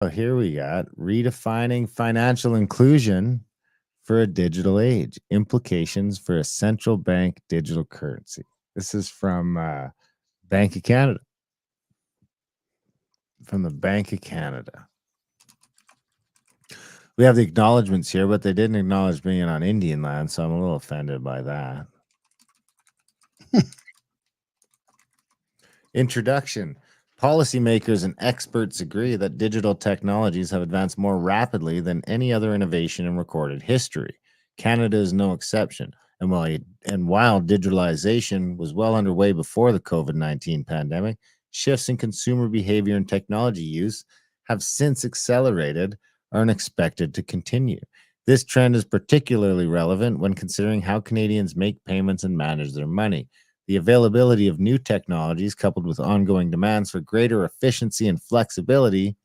Oh, here we got redefining financial inclusion for a digital age, implications for a central bank digital currency. This is from Bank of Canada, from the Bank of Canada. We have the acknowledgments here, but they didn't acknowledge being on Indian land, so I'm a little offended by that. Introduction. Policymakers and experts agree that digital technologies have advanced more rapidly than any other innovation in recorded history. Canada is no exception. And while digitalization was well underway before the COVID-19 pandemic, shifts in consumer behavior and technology use have since accelerated or are expected to continue. This trend is particularly relevant when considering how Canadians make payments and manage their money. The availability of new technologies, coupled with ongoing demands for greater efficiency and flexibility,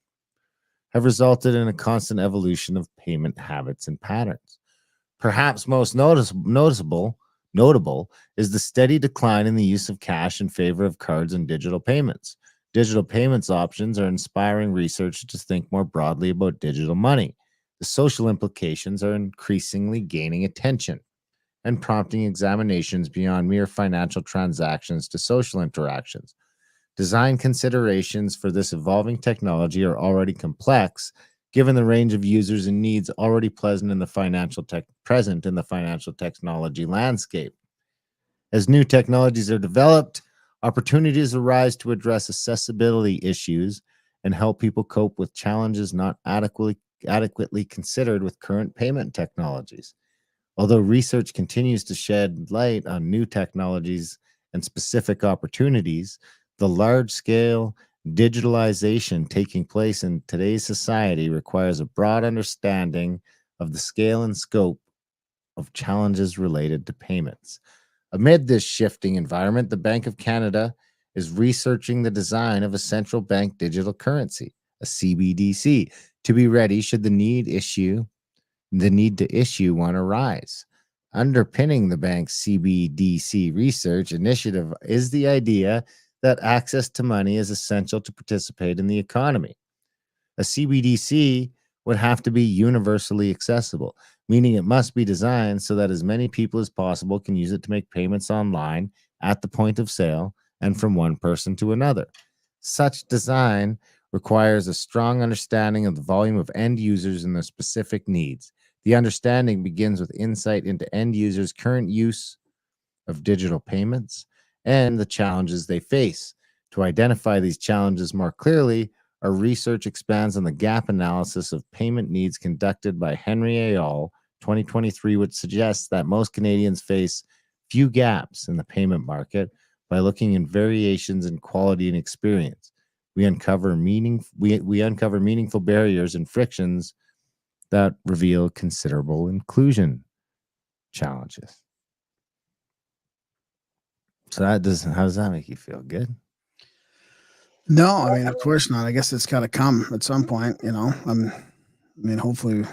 have resulted in a constant evolution of payment habits and patterns. Perhaps most notable is the steady decline in the use of cash in favor of cards and digital payments. Digital payments options are inspiring researchers to think more broadly about digital money. The social implications are increasingly gaining attention and prompting examinations beyond mere financial transactions to social interactions. Design considerations for this evolving technology are already complex, given the range of users and needs already present in the financial technology landscape. As new technologies are developed, opportunities arise to address accessibility issues and help people cope with challenges not adequately considered with current payment technologies. Although research continues to shed light on new technologies and specific opportunities, the large scale digitalization taking place in today's society requires a broad understanding of the scale and scope of challenges related to payments. Amid this shifting environment, the Bank of Canada is researching the design of a central bank digital currency, a CBDC, to be ready should the need to issue one arise. Underpinning the bank's CBDC research initiative is the idea that access to money is essential to participate in the economy. A CBDC would have to be universally accessible, meaning it must be designed so that as many people as possible can use it to make payments online, at the point of sale, and from one person to another. Such design requires a strong understanding of the volume of end users and their specific needs. The understanding begins with insight into end users' current use of digital payments and the challenges they face. To identify these challenges more clearly, our research expands on the gap analysis of payment needs conducted by Henry et al. 2023, which suggests that most Canadians face few gaps in the payment market by looking in variations in quality and experience. We uncover meaningful barriers and frictions that reveal considerable inclusion challenges. So how does that make you feel? Good? No, I mean, of course not. I guess it's got to come at some point, you know. Hopefully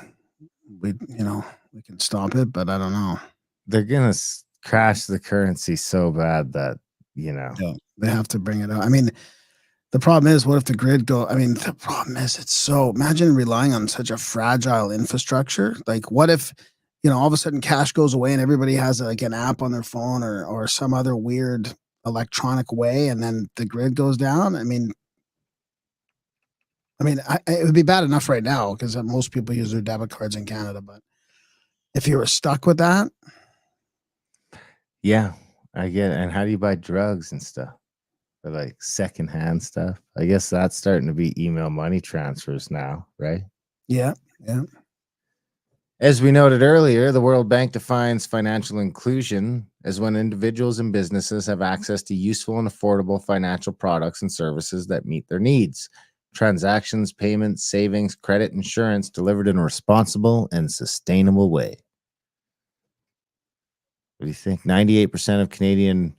we can stop it, but I don't know. They're gonna crash the currency so bad that Yeah, they have to bring it out. I mean, the problem is, what if the grid go? I mean, the problem is, imagine relying on such a fragile infrastructure. Like, what if, all of a sudden cash goes away and everybody has like an app on their phone or some other weird electronic way, and then the grid goes down? It would be bad enough right now because most people use their debit cards in Canada, but if you were stuck with that, yeah, I get it. And how do you buy drugs and stuff? Or like secondhand stuff? I guess that's starting to be email money transfers now, right? yeah. As we noted earlier, the World Bank defines financial inclusion as when individuals and businesses have access to useful and affordable financial products and services that meet their needs. Transactions, payments, savings, credit, insurance delivered in a responsible and sustainable way. What do you think? 98% of Canadian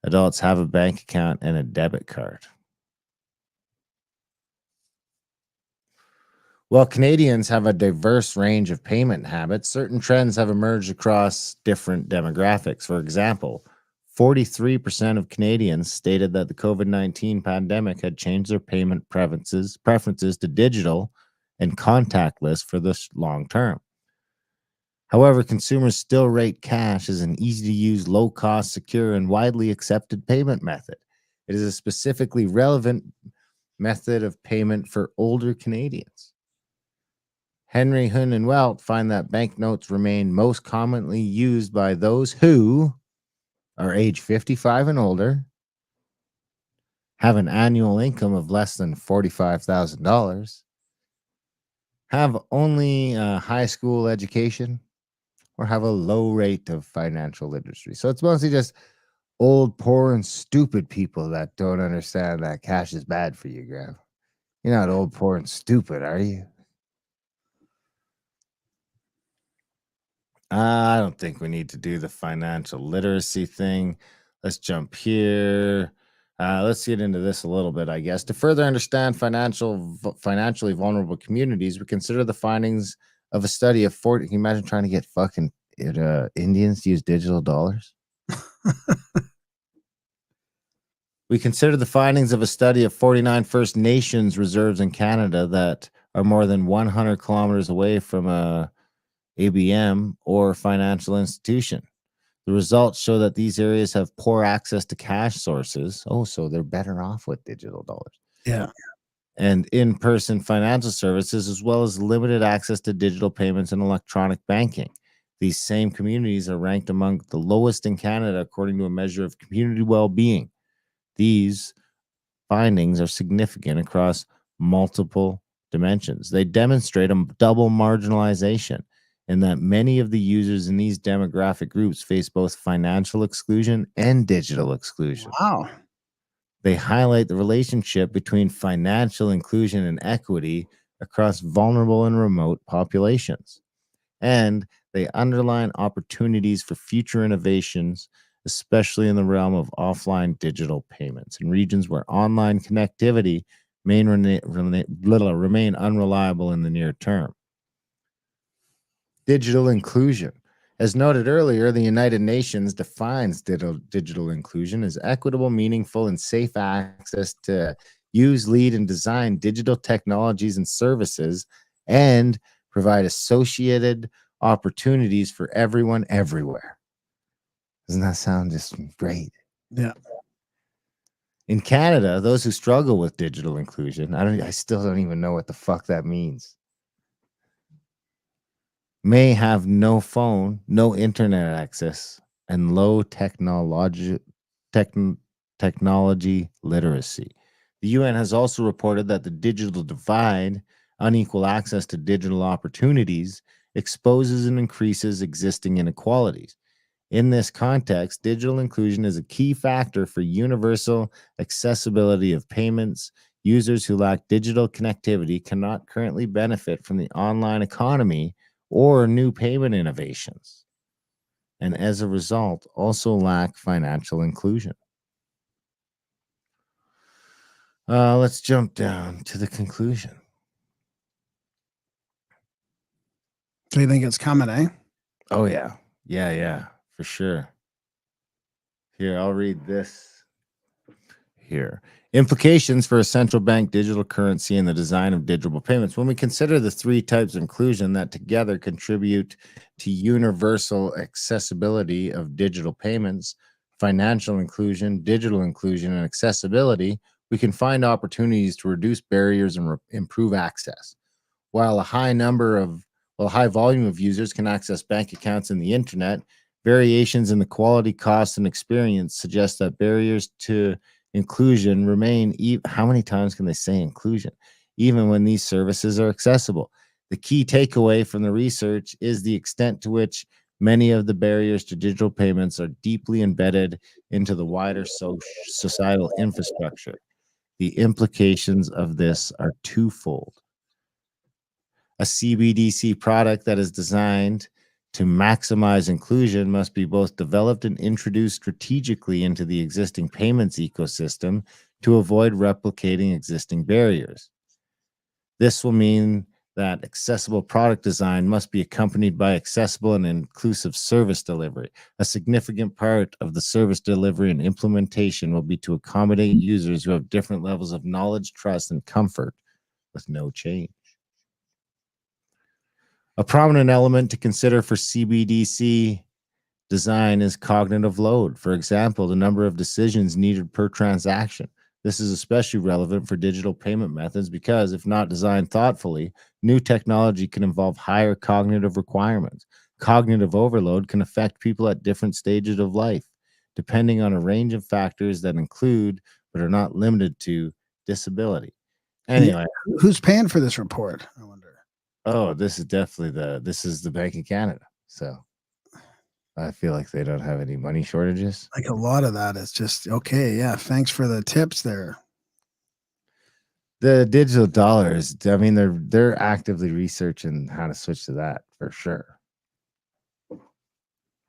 adults have a bank account and a debit card. While Canadians have a diverse range of payment habits, certain trends have emerged across different demographics. For example, 43% of Canadians stated that the COVID-19 pandemic had changed their payment preferences to digital, and contactless for the long term. However, consumers still rate cash as an easy to use, low cost, secure, and widely accepted payment method. It is a specifically relevant method of payment for older Canadians. Henry Hun and Welt find that banknotes remain most commonly used by those who are age 55 and older, have an annual income of less than $45,000, have only a high school education, or have a low rate of financial literacy. So it's mostly just old, poor, and stupid people that don't understand that cash is bad for you, Graham. You're not old, poor, and stupid, are you? I don't think we need to do the financial literacy thing. Let's jump here. Let's get into this a little bit, I guess. To further understand financially vulnerable communities, we consider the findings of a study of 40. Can you imagine trying to get fucking Indians to use digital dollars? We consider the findings of a study of 49 First Nations reserves in Canada that are more than 100 kilometers away from a ABM or financial institution. The results show that these areas have poor access to cash sources. Oh, so they're better off with digital dollars. Yeah. And in-person financial services, as well as limited access to digital payments and electronic banking. These same communities are ranked among the lowest in Canada, according to a measure of community well-being. These findings are significant across multiple dimensions. They demonstrate a double marginalization in that many of the users in these demographic groups face both financial exclusion and digital exclusion. Wow. They highlight the relationship between financial inclusion and equity across vulnerable and remote populations. And they underline opportunities for future innovations, especially in the realm of offline digital payments in regions where online connectivity may remain unreliable in the near term. Digital inclusion. As noted earlier, the United Nations defines digital inclusion as equitable, meaningful, and safe access to use, lead, and design digital technologies and services and provide associated opportunities for everyone everywhere. Doesn't that sound just great? Yeah. In Canada, those who struggle with digital inclusion, I still don't even know what the fuck that means, may have no phone, no internet access, and low technology literacy. The UN has also reported that the digital divide, unequal access to digital opportunities, exposes and increases existing inequalities. In this context, digital inclusion is a key factor for universal accessibility of payments. Users who lack digital connectivity cannot currently benefit from the online economy or new payment innovations, and as a result, also lack financial inclusion. Let's jump down to the conclusion. So you think it's coming, eh? Oh, yeah. Yeah, for sure. Here, I'll read this. Here. Implications for a central bank digital currency and the design of digital payments. When we consider the three types of inclusion that together contribute to universal accessibility of digital payments, financial inclusion, digital inclusion, and accessibility, we can find opportunities to reduce barriers and improve access. While a high volume of users can access bank accounts and the internet, variations in the quality, cost, and experience suggest that barriers to inclusion remain. How many times can they say inclusion? Even when these services are accessible. The key takeaway from the research is the extent to which many of the barriers to digital payments are deeply embedded into the wider societal infrastructure. The implications of this are twofold. A CBDC product that is designed to maximize inclusion must be both developed and introduced strategically into the existing payments ecosystem to avoid replicating existing barriers. This will mean that accessible product design must be accompanied by accessible and inclusive service delivery. A significant part of the service delivery and implementation will be to accommodate users who have different levels of knowledge, trust, and comfort with no change. A prominent element to consider for CBDC design is cognitive load. For example, the number of decisions needed per transaction. This is especially relevant for digital payment methods because, if not designed thoughtfully, new technology can involve higher cognitive requirements. Cognitive overload can affect people at different stages of life, depending on a range of factors that include, but are not limited to, disability. And Anyway, who's paying for this report? I wonder. oh, this is the Bank of Canada. So I feel like they don't have any money shortages. Like a lot of that is just okay. Yeah, thanks for the tips there. The digital dollars, I mean, they're actively researching how to switch to that for sure.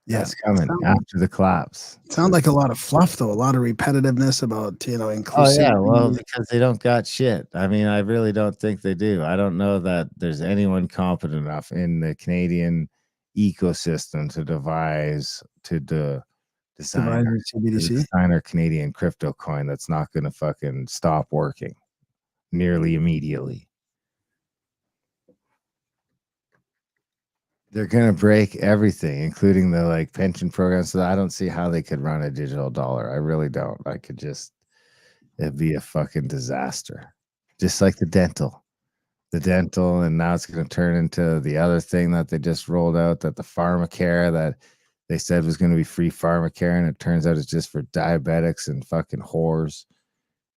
Yeah, That's coming after the collapse. sound like a lot of fluff though, a lot of repetitiveness about Oh yeah, inclusivity. well, because they don't got shit. I mean, I really don't think they do. I don't know that there's anyone competent enough in the Canadian ecosystem to design Divisor CBDC. our Canadian crypto coin that's not going to fucking stop working nearly immediately. They're gonna break everything, including the like pension programs. So I don't see how they could run a digital dollar. I really don't. It'd be a fucking disaster. Just like the dental, and now it's gonna turn into the other thing that they just rolled out, that the pharmacare that they said was gonna be free pharmacare, and it turns out it's just for diabetics and fucking whores.